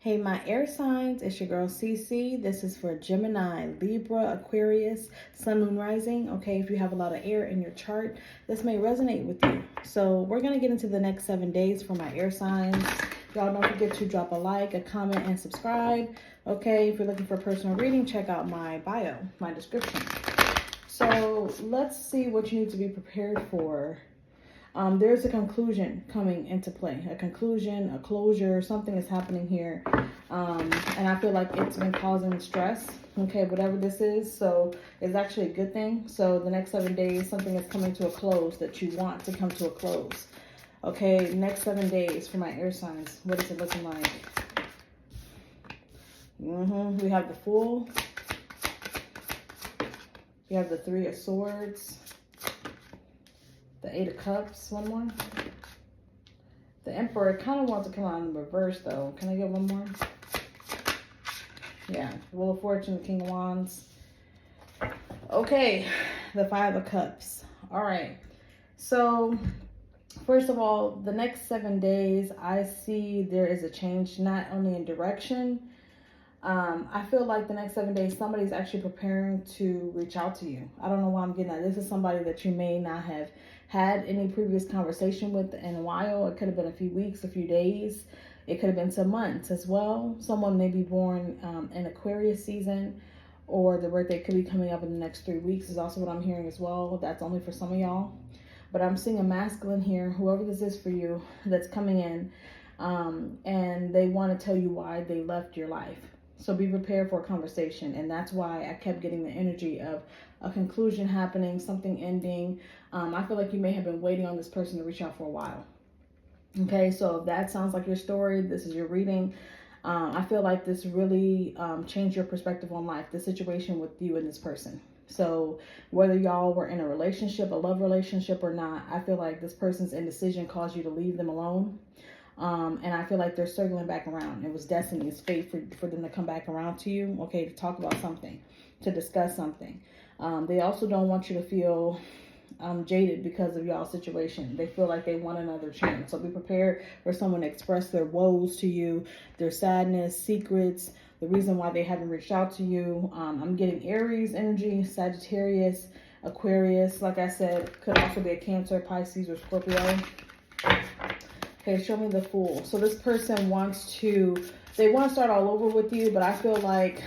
Hey, my air signs, it's your girl CC. This is for Gemini, Libra, Aquarius, Sun, Moon, Rising. Okay, if you have a lot of air in your chart, this may resonate with you. So, we're going to get into the next 7 days for my air signs. Y'all don't forget to drop a like, a comment, and subscribe. Okay, if you're looking for a personal reading, check out my bio, my description. So, let's see what you need to be prepared for. There's a conclusion coming into play, a conclusion, a closure, something is happening here. And I feel like it's been causing stress, okay, whatever this is. So it's actually a good thing. So the next 7 days, something is coming to a close that you want to come to a close. Okay, next 7 days for my air signs. What is it looking like? We have the Fool. We have the Three of Swords. The Eight of Cups, one more. The Emperor kind of wants to come out in reverse, though. Can I get one more? Yeah, Wheel of Fortune, the King of Wands. Okay, the Five of Cups. All right. So, first of all, the next 7 days, I see there is a change, not only in direction. I feel like the next 7 days, somebody's actually preparing to reach out to you. I don't know why I'm getting that. This is somebody that you may not have had any previous conversation with in a while. It could have been a few weeks, a few days. It could have been some months as well. Someone may be born in Aquarius season, or the birthday could be coming up in the next 3 weeks is also what I'm hearing as well. That's only for some of y'all. But I'm seeing a masculine here, whoever this is for you, that's coming in, and they want to tell you why they left your life. So be prepared for a conversation. And that's why I kept getting the energy of a conclusion happening, something ending. I feel like you may have been waiting on this person to reach out for a while. Okay, so if that sounds like your story, this is your reading. I feel like this really changed your perspective on life, the situation with you and this person. So whether y'all were in a relationship, a love relationship or not, I feel like this person's indecision caused you to leave them alone. And I feel like they're circling back around. It was destiny, it's fate for them to come back around to you, okay, to talk about something, to discuss something. They also don't want you to feel jaded because of y'all's situation. They feel like they want another chance. So be prepared for someone to express their woes to you, their sadness, secrets, the reason why they haven't reached out to you. I'm getting Aries energy, Sagittarius, Aquarius, like I said, could also be a Cancer, Pisces, or Scorpio. Okay, show me the Fool. So this person they want to start all over with you, but I feel like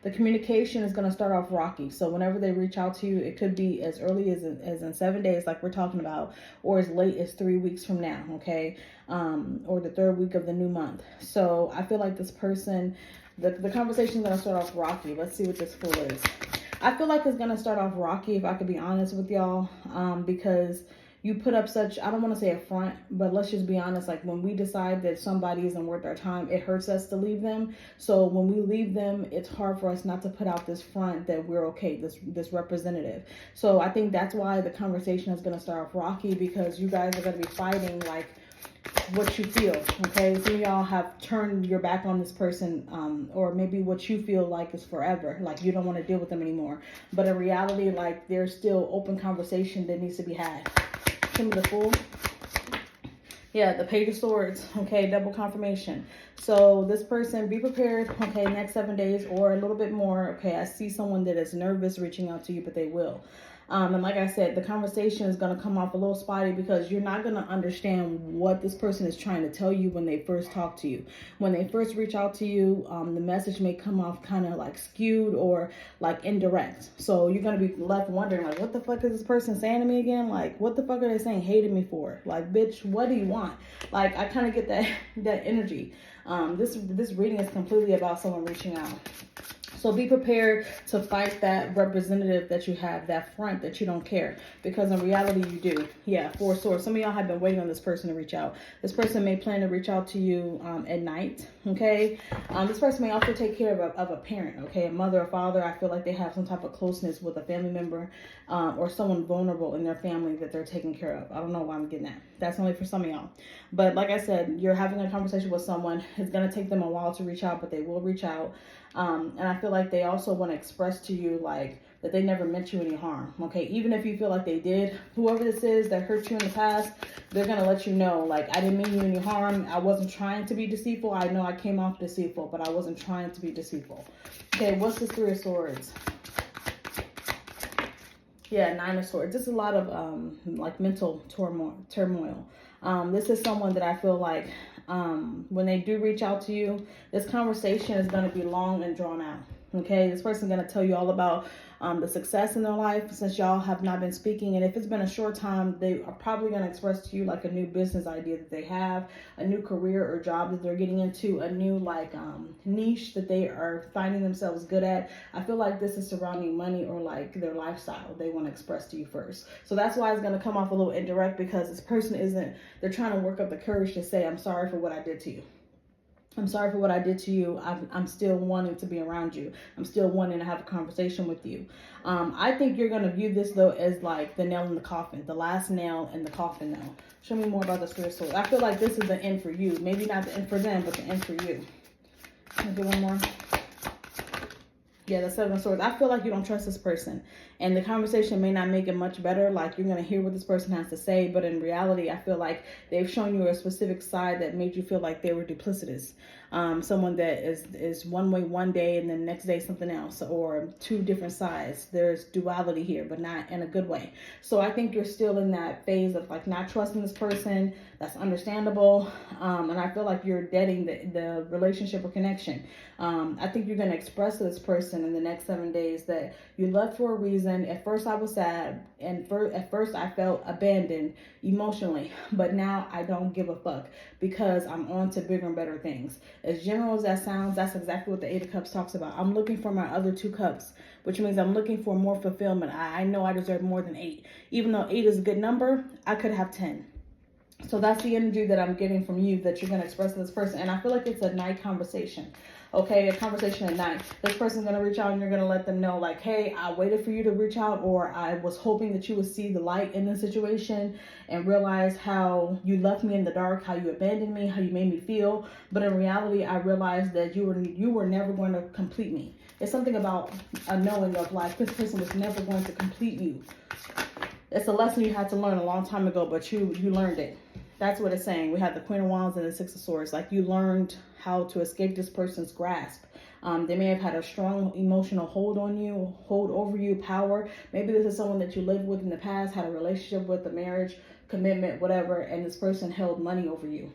the communication is going to start off rocky. So whenever they reach out to you, it could be as early as in 7 days, like we're talking about, or as late as 3 weeks from now, okay? Or the 3rd week of the new month. So I feel like this person, the conversation is going to start off rocky. Let's see what this Fool is. I feel like it's going to start off rocky, if I could be honest with y'all, because you put up such, I don't want to say a front, but let's just be honest, like when we decide that somebody isn't worth our time, it hurts us to leave them. So when we leave them, it's hard for us not to put out this front that we're okay, this representative. So I think that's why the conversation is going to start off rocky, because you guys are going to be fighting like what you feel, okay? Some of y'all have turned your back on this person, or maybe what you feel like is forever, like you don't want to deal with them anymore. But in reality, like there's still open conversation that needs to be had. The Fool. Yeah, the Page of Swords. Okay, double confirmation. So this person, be prepared. Okay, next 7 days or a little bit more. Okay, I see someone that is nervous reaching out to you, but they will. And like I said, the conversation is going to come off a little spotty because you're not going to understand what this person is trying to tell you when they first talk to you. When they first reach out to you, the message may come off kind of like skewed or like indirect. So you're going to be left wondering, like, what the fuck is this person saying to me again? Like, what the fuck are they saying hated me for? Like, bitch, what do you want? Like, I kind of get that energy. This reading is completely about someone reaching out. So be prepared to fight that representative that you have, that front that you don't care. Because in reality, you do. Yeah, Four of Swords. Some of y'all have been waiting on this person to reach out. This person may plan to reach out to you at night, okay? This person may also take care of a parent, okay? A mother or father. I feel like they have some type of closeness with a family member or someone vulnerable in their family that they're taking care of. I don't know why I'm getting that. That's only for some of y'all. But like I said, you're having a conversation with someone. It's going to take them a while to reach out, but they will reach out. And I feel like they also want to express to you like that they never meant you any harm, okay? Even if you feel like they did, whoever this is that hurt you in the past, they're going to let you know, like, I didn't mean you any harm. I wasn't trying to be deceitful. I know I came off deceitful, but I wasn't trying to be deceitful. Okay, what's this Three of Swords? Yeah, Nine of Swords. This is a lot of like mental turmoil. This is someone that I feel like when they do reach out to you, this conversation is going to be long and drawn out. Okay, this person's going to tell you all about the success in their life since y'all have not been speaking. And if it's been a short time, they are probably going to express to you like a new business idea that they have, a new career or job that they're getting into, a new like niche that they are finding themselves good at. I feel like this is surrounding money or like their lifestyle they want to express to you first. So that's why it's going to come off a little indirect, because this person isn't, they're trying to work up the courage to say, I'm sorry for what I did to you. I'm sorry for what I did to you. I'm still wanting to be around you. I'm still wanting to have a conversation with you. I think you're going to view this, though, as like the nail in the coffin, the last nail in the coffin, though. Show me more about the Three of Swords. I feel like this is the end for you. Maybe not the end for them, but the end for you. Can I get one more? Yeah, the Seven of Swords. I feel like you don't trust this person. And the conversation may not make it much better. Like, you're going to hear what this person has to say. But in reality, I feel like they've shown you a specific side that made you feel like they were duplicitous. Someone that is one way one day and then next day something else, or two different sides. There's duality here, but not in a good way. So I think you're still in that phase of like not trusting this person. That's understandable. And I feel like you're deading the relationship or connection. I think you're going to express to this person in the next 7 days that you left for a reason. At first I was sad, and at first I felt abandoned emotionally, but now I don't give a fuck because I'm on to bigger and better things. As general as that sounds, that's exactly what the Eight of Cups talks about. I'm looking for my other two cups, which means I'm looking for more fulfillment. I know I deserve more than 8. Even though 8 is a good number, I could have 10. So that's the energy that I'm getting from you that you're going to express to this person. And I feel like it's a night conversation. Okay, a conversation at night. This person's going to reach out and you're going to let them know like, hey, I waited for you to reach out, or I was hoping that you would see the light in this situation and realize how you left me in the dark, how you abandoned me, how you made me feel. But in reality, I realized that you were never going to complete me. It's something about a knowing of like, this person was never going to complete you. It's a lesson you had to learn a long time ago, but you learned it. That's what it's saying. We have the Queen of Wands and the Six of Swords. Like, you learned how to escape this person's grasp. They may have had a strong emotional hold on you, hold over you, power. Maybe this is someone that you lived with in the past, had a relationship with, a marriage, commitment, whatever, and this person held money over you.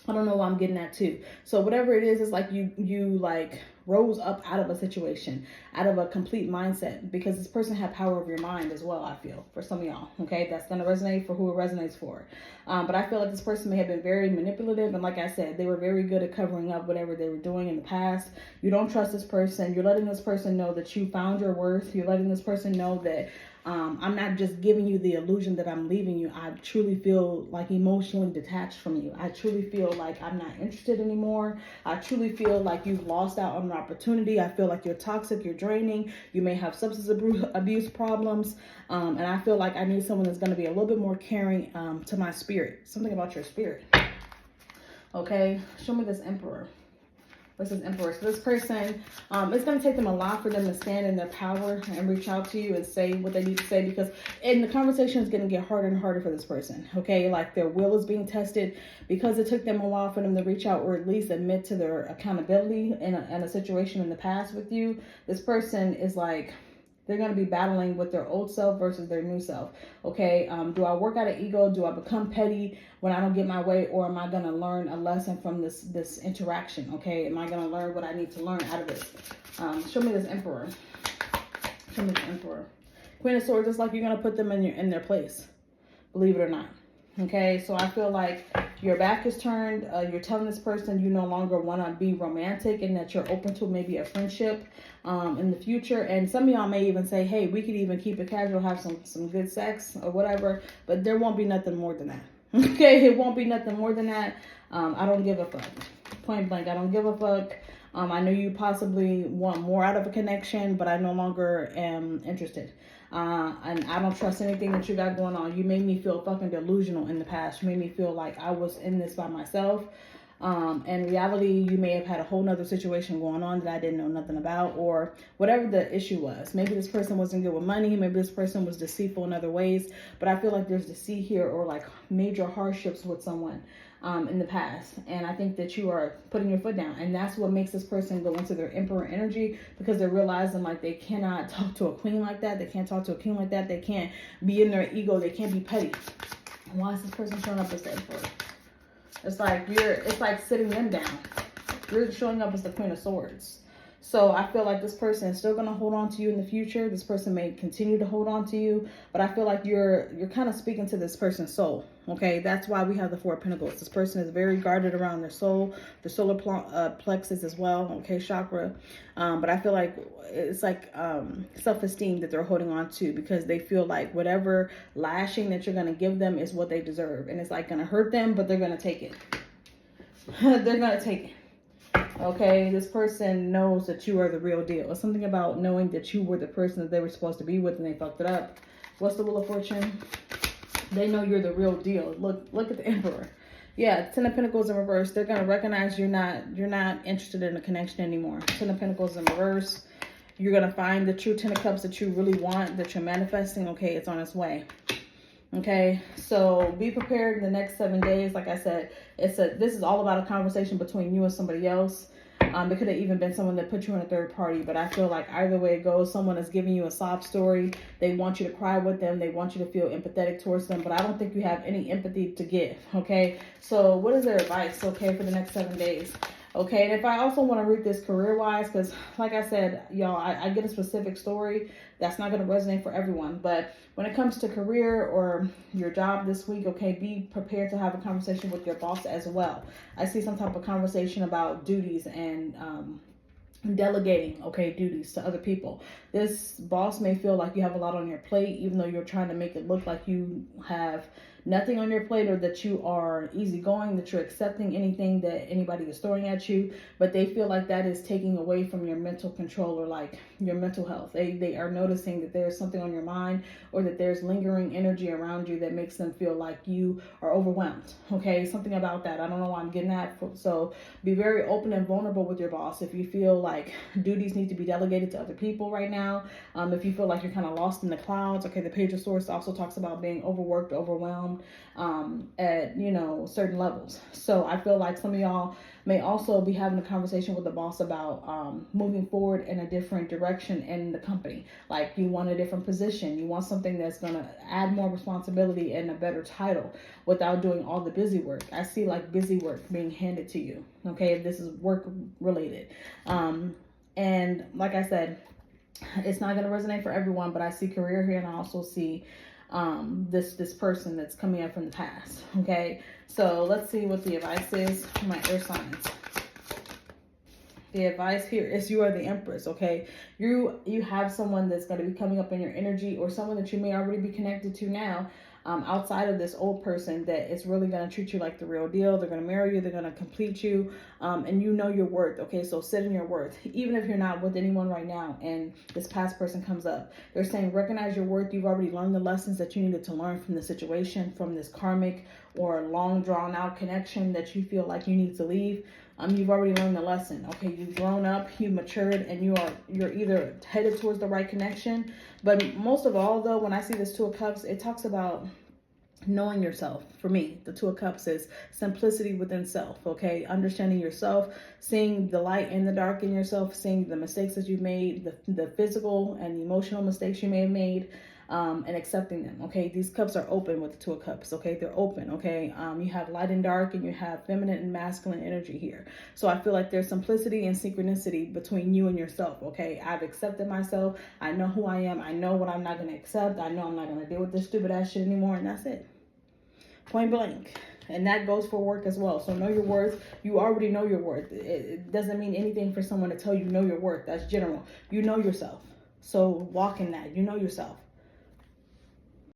I don't know why I'm getting that too. So whatever it is, it's like you like rose up out of a situation, out of a complete mindset, because this person had power over your mind as well, I feel, for some of y'all. Okay, that's going to resonate for who it resonates for. But I feel like this person may have been very manipulative. And like I said, they were very good at covering up whatever they were doing in the past. You don't trust this person. You're letting this person know that you found your worth. You're letting this person know that I'm not just giving you the illusion that I'm leaving you. I truly feel like emotionally detached from you. I truly feel like I'm not interested anymore. I truly feel like you've lost out on an opportunity. I feel like you're toxic, you're draining. You may have substance abuse problems. And I feel like I need someone that's going to be a little bit more caring to my spirit. Something about your spirit. Okay, show me this Emperor. This is Emperor. So this person, it's going to take them a lot for them to stand in their power and reach out to you and say what they need to say, because the conversation is going to get harder and harder for this person. Okay, like their will is being tested because it took them a while for them to reach out or at least admit to their accountability in a situation in the past with you. This person is like, they're going to be battling with their old self versus their new self. Okay, do I work out of ego? Do I become petty when I don't get my way? Or am I going to learn a lesson from this interaction? Okay, am I going to learn what I need to learn out of this? Show me this Emperor. Show me the Emperor. Queen of Swords, it's like you're going to put them in their place. Believe it or not. Okay, so I feel like your back is turned. You're telling this person you no longer want to be romantic and that you're open to maybe a friendship in the future. And some of y'all may even say, hey, we could even keep it casual, have some good sex or whatever. But there won't be nothing more than that. Okay, it won't be nothing more than that. I don't give a fuck. Point blank, I don't give a fuck. I know you possibly want more out of a connection, but I no longer am interested. And I don't trust anything that you got going on. You made me feel fucking delusional in the past. You made me feel like I was in this by myself. In reality, you may have had a whole nother situation going on that I didn't know nothing about, or whatever the issue was. Maybe this person wasn't good with money. Maybe this person was deceitful in other ways. But I feel like there's deceit here, or like major hardships with someone in the past. And I think that you are putting your foot down. And that's what makes this person go into their emperor energy, because they're realizing like they cannot talk to a queen like that. They can't talk to a king like that. They can't be in their ego. They can't be petty. Why is this person showing up as the emperor? It's like sitting them down. You're showing up as the Queen of Swords. So I feel like this person is still going to hold on to you in the future. This person may continue to hold on to you, but I feel like you're kind of speaking to this person's soul. Okay, that's why we have the Four of Pentacles. This person is very guarded around their soul, the solar plexus as well. Okay, chakra. But I feel like it's like self-esteem that they're holding on to, because they feel like whatever lashing that you're going to give them is what they deserve, and it's like going to hurt them, but they're going to take it. They're going to take it. Okay, this person knows that you are the real deal. It's something about knowing that you were the person that they were supposed to be with and they fucked it up. What's the Wheel of Fortune? They know you're the real deal. Look at the Emperor. Yeah, Ten of Pentacles in reverse. They're gonna recognize you're not interested in a connection anymore. Ten of Pentacles in reverse. You're gonna find the true Ten of Cups that you really want, that you're manifesting. Okay, it's on its way. Okay, so be prepared in the next 7 days. Like I said, this is all about a conversation between you and somebody else. It could have even been someone that put you in a third party, but I feel like either way it goes, someone is giving you a sob story. They want you to cry with them. They want you to feel empathetic towards them, but I don't think you have any empathy to give. Okay, so what is their advice, okay, for the next 7 days? Okay, and if I also want to read this career-wise, because like I said, y'all, I get a specific story that's not going to resonate for everyone. But when it comes to career or your job this week, okay, be prepared to have a conversation with your boss as well. I see some type of conversation about duties and delegating, okay, duties to other people. This boss may feel like you have a lot on your plate, even though you're trying to make it look like you have nothing on your plate, or that you are easygoing, that you're accepting anything that anybody is throwing at you. But they feel like that is taking away from your mental control, or like your mental health. They are noticing that there's something on your mind, or that there's lingering energy around you that makes them feel like you are overwhelmed. Okay, something about that. I don't know why I'm getting that. So be very open and vulnerable with your boss. If you feel like duties need to be delegated to other people right now, if you feel like you're kind of lost in the clouds, okay, the Page of Swords also talks about being overworked, overwhelmed, at certain levels. So I feel like some of y'all may also be having a conversation with the boss about moving forward in a different direction in the company. Like you want a different position, you want something that's going to add more responsibility and a better title without doing all the busy work. I see like busy work being handed to you, okay, if this is work related. And like I said, it's not going to resonate for everyone, but I see career here, and I also see this person that's coming up from the past. Okay, so let's see what the advice is for my air signs. The advice here is you are the Empress. Okay, you have someone that's going to be coming up in your energy, or someone that you may already be connected to now, outside of this old person, that is really going to treat you like the real deal. They're going to marry you, they're going to complete you, and you know your worth. Okay, so sit in your worth, even if you're not with anyone right now and this past person comes up. They're saying recognize your worth. You've already learned the lessons that you needed to learn from the situation, from this karmic or long drawn out connection that you feel like you need to leave. You've already learned the lesson. Okay, you've grown up, you've matured, and you're either headed towards the right connection. But most of all, though, when I see this Two of Cups, it talks about knowing yourself. For me, the Two of Cups is simplicity within self. Okay, understanding yourself, seeing the light and the dark in yourself, seeing the mistakes that you've made, the physical and emotional mistakes you may have made, and accepting them. Okay, these cups are open with the Two of Cups. Okay, they're open. Okay, you have light and dark, and you have feminine and masculine energy here. So I feel like there's simplicity and synchronicity between you and yourself. Okay, I've accepted myself. I know who I am. I know what I'm not going to accept. I know I'm not going to deal with this stupid ass shit anymore, and that's it. Point blank. And that goes for work as well. So know your worth. You already know your worth. It doesn't mean anything for someone to tell you know your worth. That's general. You know yourself. So walk in that. You know yourself.